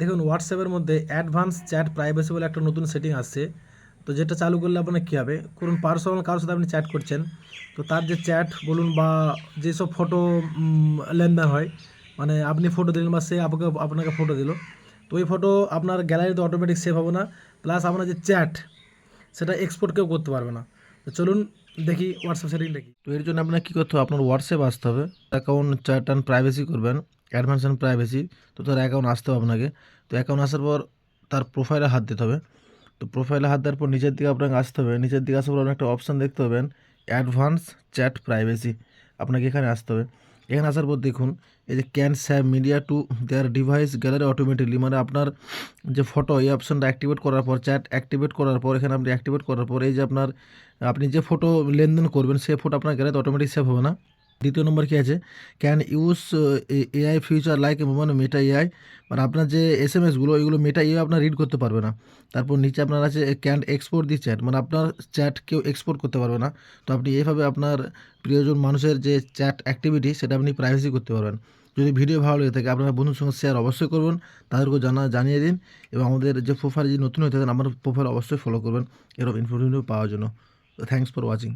দেখুন হোয়াটসঅ্যাপের মধ্যে অ্যাডভান্স চ্যাট প্রাইভেসি বলে একটা নতুন সেটিং আসছে। তো যেটা চালু করলে আপনার কী হবে, কোন পার্সোনাল কারোর সাথে আপনি চ্যাট করছেন, তো তার যে চ্যাট বলুন বা যেসব ফটো লেনদেন হয়, মানে আপনি ফটো দিলেন বা সে আপনাকে ফটো দিল, তো ওই ফটো আপনার গ্যালারিতে অটোমেটিক সেভ হবে না, প্লাস আপনার যে চ্যাট সেটা এক্সপোর্ট কেউ করতে পারবে না। তো চলুন দেখি হোয়াটসঅ্যাপ সেটিংটা কি। তো এর জন্য আপনাকে কী করতে হবে, আপনার হোয়াটসঅ্যাপ আসতে হবে, অ্যাকাউন্ট চ্যাট অ্যান্ড প্রাইভেসি করবেন, অ্যাডভান্স অ্যান্ড প্রাইভেসি। তো তার অ্যাকাউন্ট আসতে হবে আপনাকে। তো অ্যাকাউন্ট আসার পর তার প্রোফাইলে হাত দিতে হবে। তো প্রোফাইলে হাত দেওয়ার পর নিচের দিকে আপনাকে আসতে হবে, নিচের দিকে আসার পর আপনি একটা অপশান দেখতে পাবেন, অ্যাডভান্স চ্যাট প্রাইভেসি। আপনাকে এখানে আসতে হবে। এখানে আসার পর দেখুন এই যে can save media to their device gallery automatically, মানে আপনার যে ফটো এই অপশানটা অ্যাক্টিভেট করার পর, চ্যাট অ্যাক্টিভেট করার পর, এখানে আপনি অ্যাক্টিভেট করার পর এই যে আপনি যে ফটো লেনদেন করবেন সেই ফটো আপনার গ্যালারিতে অটোমেটিক সেভ হবে না। দ্বিতীয় নম্বর কী আছে, can use AI future like মানে মেটা এআই, মানে আপনার যে এসএমএসগুলো এগুলো মেটা এআই আপনার রিড করতে পারবে না। তারপর নিচে আপনার আছে ক্যান এক্সপোর্ট দি চ্যাট, মানে আপনার চ্যাট কেউ এক্সপোর্ট করতে পারবে না। তো আপনি এইভাবে আপনার প্রিয়জন মানুষের যে চ্যাট অ্যাক্টিভিটি সেটা আপনি প্রাইভেসি করতে পারবেন। যদি ভিডিও ভালো লেগে থাকে আপনার বন্ধুর সঙ্গে শেয়ার অবশ্যই করবেন, তাদেরকেও জানিয়ে দিন, এবং আমাদের যে প্রোফাইল যদি নতুন হয়ে থাকেন আমার প্রোফাইল অবশ্যই ফলো করবেন এরকম ইনফরমেটিভ পাওয়ার জন্য। Thanks for watching.